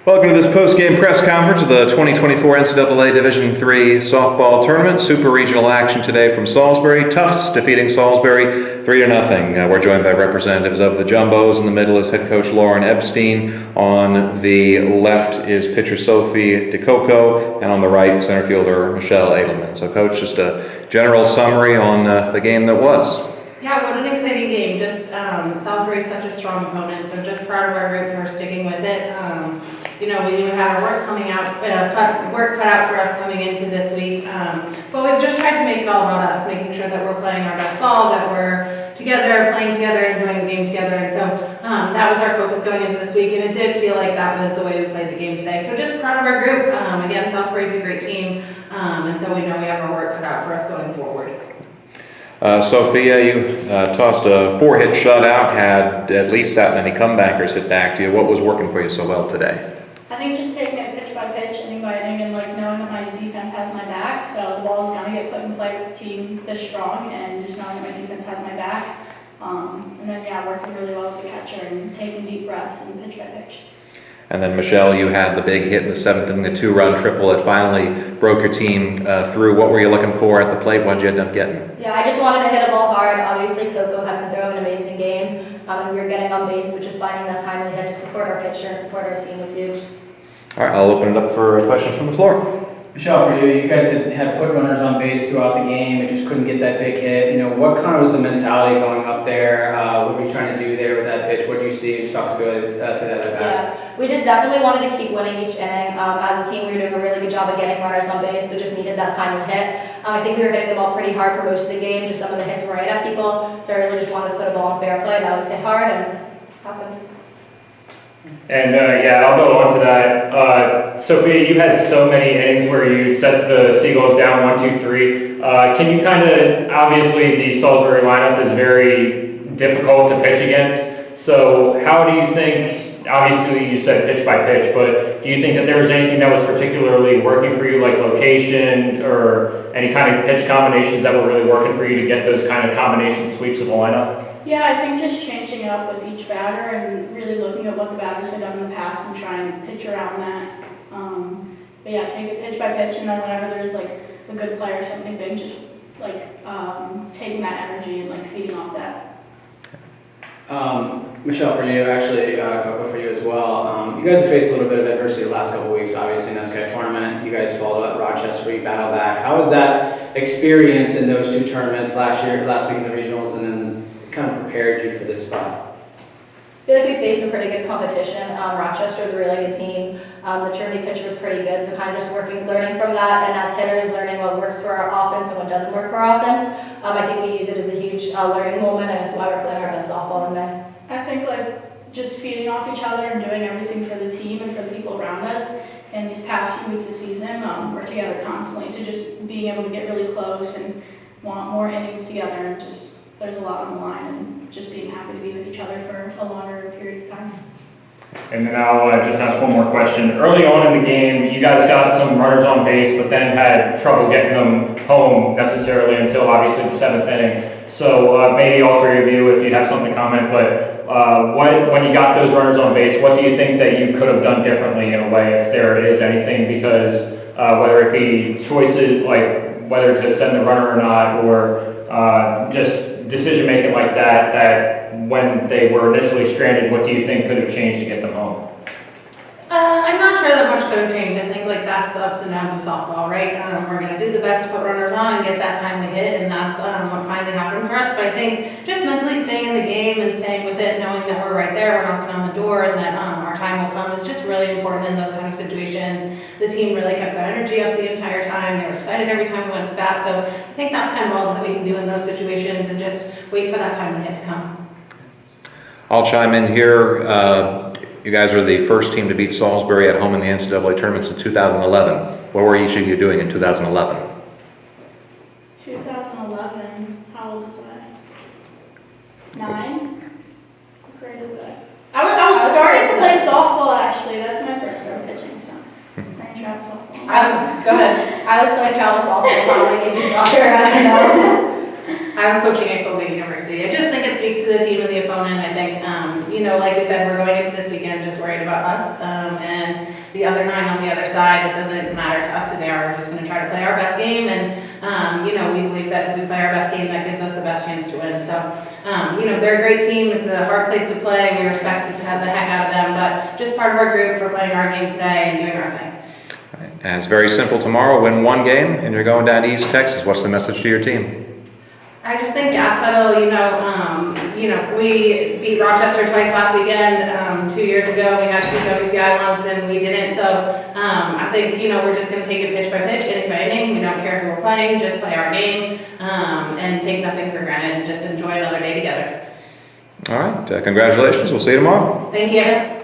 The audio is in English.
Welcome to this post-game press conference of the 2024 NCAA Division III softball tournament. Super regional action today from Salisbury. Tufts defeating Salisbury 3-0. We're joined by representatives of the Jumbos. In the middle is head coach Lauren Epstein. On the left is pitcher Sophie DeCoco, and on the right, center fielder Michelle Edelman. So, Coach, just a general summary on the game that was. Yeah, what an exciting game. Just Salisbury is such a strong opponent, so just proud of our group for sticking with it. We knew we had our work cut out for us coming into this week, but we've just tried to make it all about us, making sure that we're playing our best ball, that we're together, playing together, enjoying the game together, and so that was our focus going into this week, and it did feel like that was the way we played the game today. So just proud of our group. Again, Salisbury's a great team, and so we know we have our work cut out for us going forward. Sophia, you tossed a 4-hit shutout, had at least that many comebackers hit back to you. What was working for you so well today? I think just taking it pitch by pitch, inning by inning, and knowing that my defense has my back, so the ball is going to get put in play with a team this strong, and just knowing that my defense has my back. And then, working really well with the catcher and taking deep breaths and pitch by pitch. And then, Michelle, you had the big hit in the 7th inning, the 2-run triple that finally broke your team through. What were you looking for at the plate? What did you end up getting? Yeah, I just wanted to hit a ball hard. Obviously, Coco had been throwing an amazing game, and we were getting on base, but just finding that timely hit to support our pitcher and support our team was huge. All right, I'll open it up for questions from the floor. Michelle, for you guys had put runners on base throughout the game and just couldn't get that big hit. What kind of was the mentality going up there? What were you trying to do there with that pitch? What did you see? Just talk us through that at bat. Yeah, we just definitely wanted to keep winning each inning. As a team, we were doing a really good job of getting runners on base, but just needed that timely hit. I think we were hitting the ball pretty hard for most of the game. Just some of the hits were right at people, so I really just wanted to put a ball in fair play. That was hit hard and happened. And I'll go on to that. Sophia, you had so many innings where you set the Seagulls down 1-2-3. Can you obviously the Salisbury lineup is very difficult to pitch against. So how do you think, obviously you said pitch by pitch, but do you think that there was anything that was particularly working for you, like location or any kind of pitch combinations that were really working for you to get those kind of combination sweeps of the lineup? Yeah, I think just changing up with each batter and really looking at what the batters had done in the past and trying to pitch around that. Take it pitch by pitch, and then whenever there's a good play or something big, just taking that energy and feeding off that. Michelle, for you, actually, Coco, for you as well. You guys have faced a little bit of adversity the last couple of weeks, obviously in the NCAA tournament. You guys followed up Rochester, you battled back. How was that experience in those two tournaments last week in the regionals, and then kind of prepared you for this spot? I feel like we faced some pretty good competition. Rochester was a really good team. The Trinity pitcher was pretty good, so kind of just learning from that, and as hitters, learning what works for our offense and what doesn't work for our offense. I think we use it as a huge learning moment, and it's why we're playing our best softball in May. I think just feeding off each other and doing everything for the team and for the people around us. In these past few weeks of season, we're together constantly, so just being able to get really close and want more innings together, and just there's a lot on the line, and just being happy to be with each other for a longer period of time. And then I'll just ask one more question. Early on in the game, you guys got some runners on base, but then had trouble getting them home necessarily until obviously the 7th inning. So maybe all three of you, if you have something to comment, but when you got those runners on base, what do you think that you could have done differently in a way, if there is anything? Because whether it be choices, like whether to send the runner or not, or just decision making like that when they were initially stranded, what do you think could have changed to get them home? I'm not sure that much could have changed. I think that's the ups and downs of softball, right? We're going to do the best to put runners on and get that timely hit, and that's what finally happened for us. But I think just mentally staying in the game and staying with it, knowing that we're right there, we're knocking on the door, and that our time will come is just really important in those kind of situations. The team really kept their energy up the entire time. They were excited every time we went to bat. So I think that's kind of all that we can do in those situations, and just wait for that timely hit to come. I'll chime in here. You guys are the first team to beat Salisbury at home in the NCAA tournament since 2011. What were each of you doing in 2011? 2011, how old was I? 9? What grade is that? I was starting to play softball, actually. That's my first start pitching, so playing travel softball. I was playing travel softball, probably maybe soccer, I don't know. I was coaching at Kobe University. I just think it speaks to the team and the opponent. I think, like we said, we're going into this weekend just worried about us. And the other 9 on the other side. It doesn't matter to us who they are. We're just gonna try to play our best game, and, we believe that if we play our best game, that gives us the best chance to win. So, they're a great team. It's a hard place to play. We respect to have the heck out of them, but just part of our group for playing our game today and doing our thing. And it's very simple tomorrow, win 1 game, and you're going down to East Texas. What's the message to your team? I just think gas pedal, we beat Rochester twice last weekend. 2 years ago, we had 2 WPI once and we didn't. So I think, we're just going to take it pitch by pitch, inning by inning. We don't care who we're playing, just play our game and take nothing for granted and just enjoy another day together. All right, congratulations. We'll see you tomorrow. Thank you.